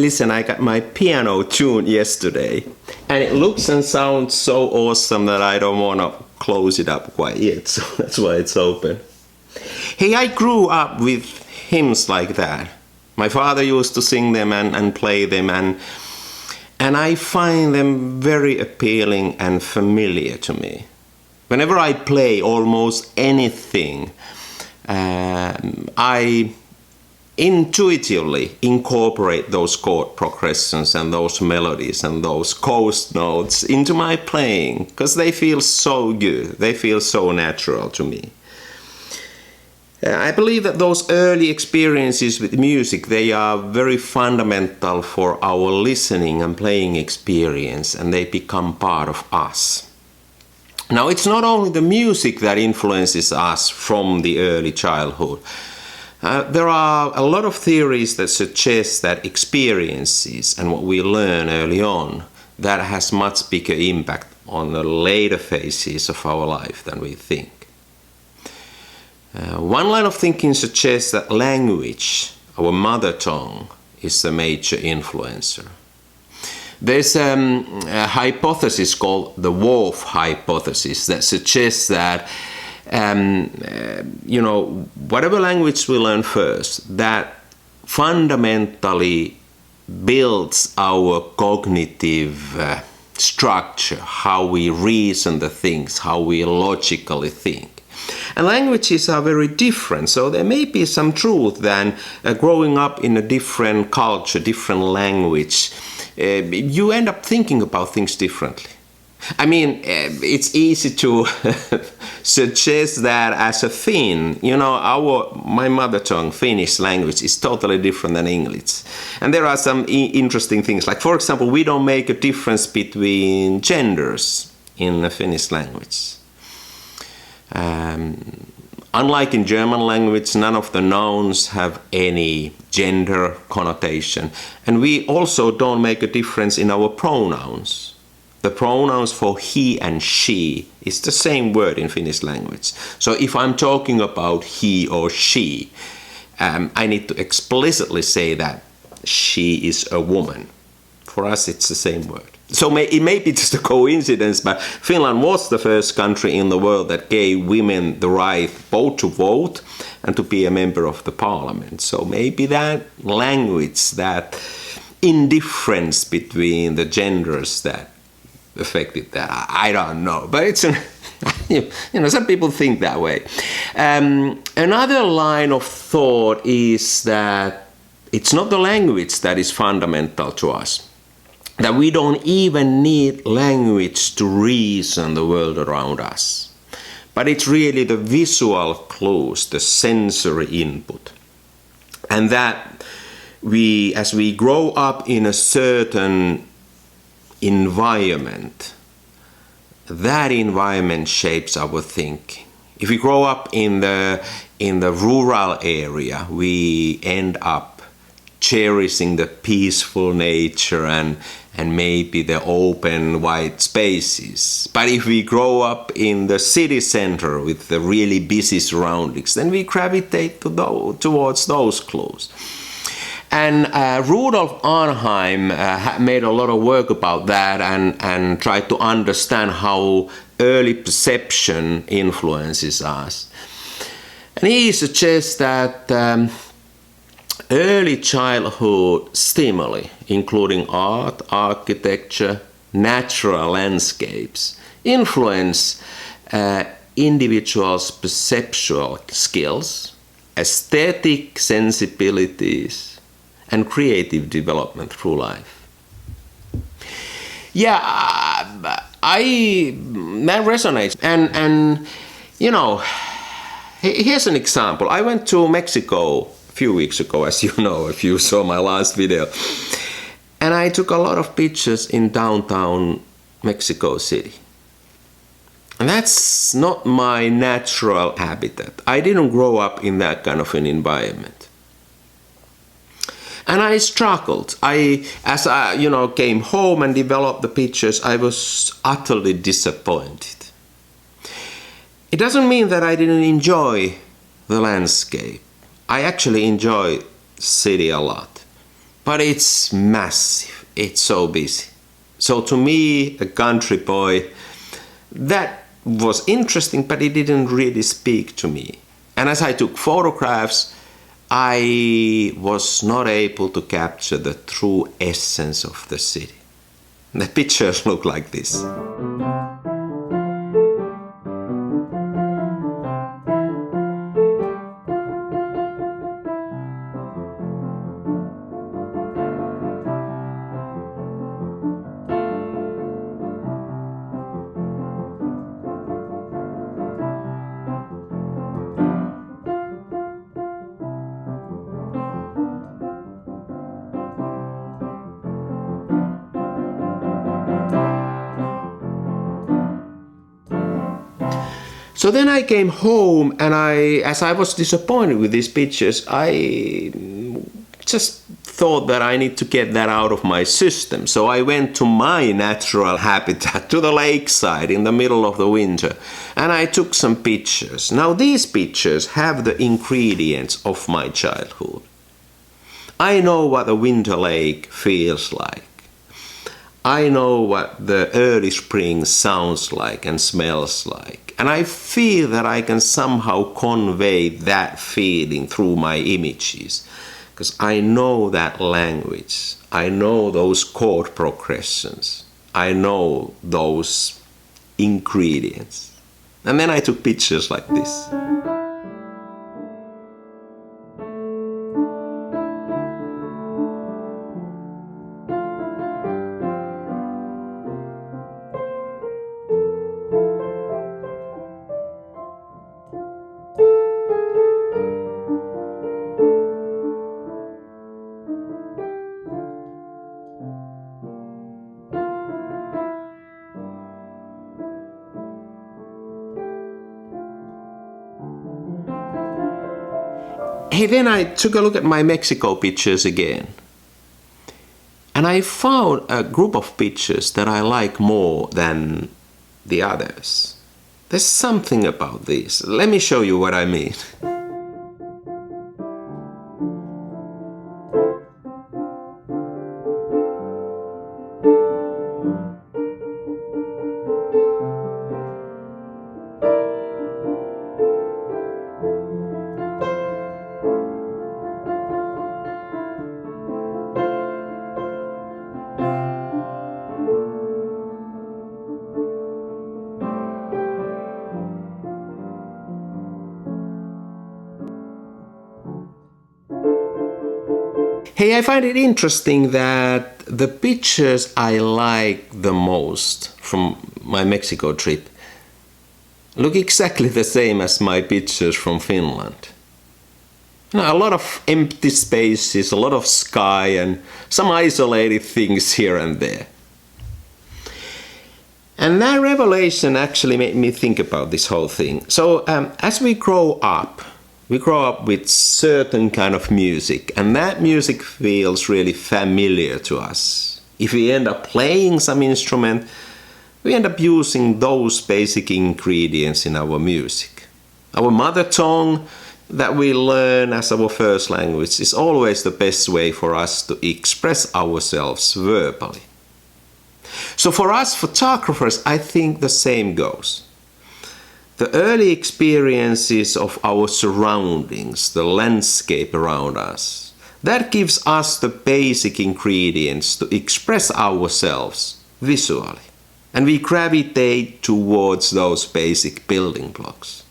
listen, I got my piano tuned yesterday, and it looks and sounds so awesome that I don't want to close it up quite yet, so that's why it's open. Hey, I grew up with hymns like that. My father used to sing them and play them, and I find them very appealing and familiar to me. Whenever I play almost anything, I intuitively incorporate those chord progressions and those melodies and those coast notes into my playing, because they feel so good, they feel so natural to me. I believe that those early experiences with music, they are very fundamental for our listening and playing experience, and they become part of us. Now, it's not only the music that influences us from the early childhood. There are a lot of theories that suggest that experiences and what we learn early on, that has much bigger impact on the later phases of our life than we think. One line of thinking suggests that language, our mother tongue, is a major influencer. There's a hypothesis called the Wolf hypothesis that suggests that whatever language we learn first, that fundamentally builds our cognitive structure, how we reason the things, how we logically think. And languages are very different, so there may be some truth than growing up in a different culture, different language. You end up thinking about things differently. I mean, it's easy to suggest that as a Finn, my mother tongue, Finnish language, is totally different than English. And there are some interesting things, like, for example, we don't make a difference between genders in the Finnish language. Unlike in German language, none of the nouns have any gender connotation. And we also don't make a difference in our pronouns. The pronouns for he and she is the same word in Finnish language. So if I'm talking about he or she, I need to explicitly say that she is a woman. For us, it's the same word. So it may be just a coincidence, but Finland was the first country in the world that gave women the right both to vote and to be a member of the parliament. So maybe that language, that indifference between the genders, that affected that. I don't know, but it's some people think that way. Another line of thought is that it's not the language that is fundamental to us. That we don't even need language to reason the world around us. But it's really the visual clues, the sensory input. And that as we grow up in a certain environment, that environment shapes our thinking. If we grow up in the rural area, we end up cherishing the peaceful nature and maybe the open wide spaces. But if we grow up in the city center with the really busy surroundings, then we gravitate towards those clues. And Rudolf Arnheim made a lot of work about that and tried to understand how early perception influences us. And he suggests that early childhood stimuli, including art, architecture, natural landscapes, influence individuals' perceptual skills, aesthetic sensibilities, and creative development through life. Yeah, that resonates. And here's an example. I went to Mexico few weeks ago, as you know, if you saw my last video. And I took a lot of pictures in downtown Mexico City. And that's not my natural habitat. I didn't grow up in that kind of an environment. And I struggled. As I came home and developed the pictures, I was utterly disappointed. It doesn't mean that I didn't enjoy the landscape. I actually enjoy city a lot. but it's massive. It's so busy. So to me, a country boy, that was interesting, but it didn't really speak to me. And as I took photographs, I was not able to capture the true essence of the city. The pictures look like this. So then I came home, and as I was disappointed with these pictures, I just thought that I need to get that out of my system. So I went to my natural habitat, to the lakeside in the middle of the winter, and I took some pictures. Now these pictures have the ingredients of my childhood. I know what a winter lake feels like. I know what the early spring sounds like and smells like. And I feel that I can somehow convey that feeling through my images. Because I know that language. I know those chord progressions. I know those ingredients. And then I took pictures like this. Hey, then I took a look at my Mexico pictures again. And I found a group of pictures that I like more than the others. There's something about this. Let me show you what I mean. Hey, I find it interesting that the pictures I like the most from my Mexico trip look exactly the same as my pictures from Finland. A lot of empty spaces, a lot of sky, and some isolated things here and there. And that revelation actually made me think about this whole thing. So as we grow up with certain kind of music, and that music feels really familiar to us. If we end up playing some instrument, we end up using those basic ingredients in our music. Our mother tongue that we learn as our first language is always the best way for us to express ourselves verbally. So for us photographers, I think the same goes. The early experiences of our surroundings, the landscape around us, that gives us the basic ingredients to express ourselves visually. And we gravitate towards those basic building blocks.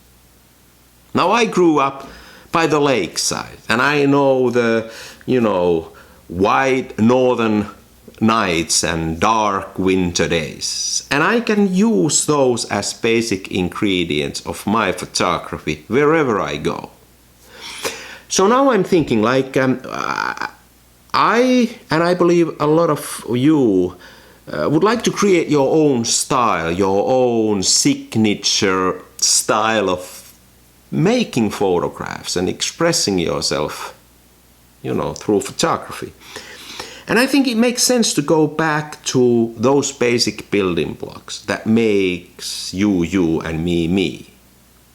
Now I grew up by the lakeside, and I know the, white northern nights and dark winter days, and I can use those as basic ingredients of my photography wherever I go. So now I'm thinking I believe a lot of you would like to create your own style, your own signature style of making photographs and expressing yourself, through photography. And I think it makes sense to go back to those basic building blocks that makes you and me.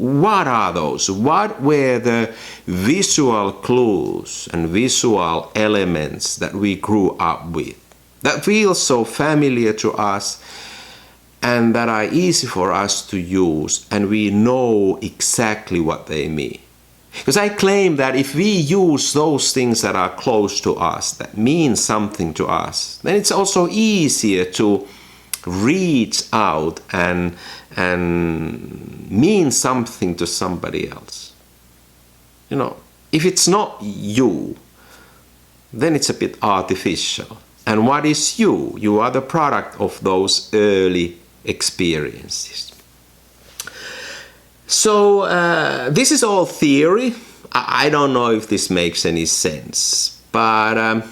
What are those? What were the visual clues and visual elements that we grew up with, that feel so familiar to us and that are easy for us to use, and we know exactly what they mean? Because I claim that if we use those things that are close to us, that mean something to us, then it's also easier to reach out and mean something to somebody else. You know, if it's not you, then it's a bit artificial. And what is you? You are the product of those early experiences. So this is all theory. I don't know if this makes any sense, but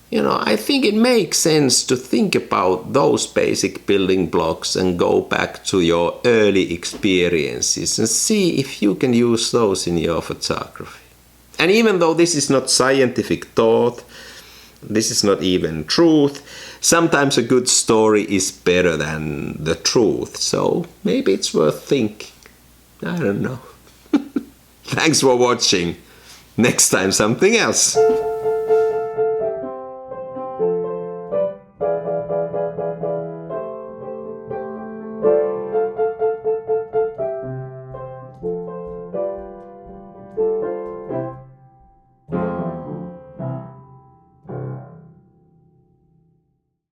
you know, I think it makes sense to think about those basic building blocks and go back to your early experiences and see if you can use those in your photography. And even though this is not scientific thought, this is not even truth, sometimes a good story is better than the truth. So maybe it's worth thinking. I don't know. Thanks for watching. Next time something else.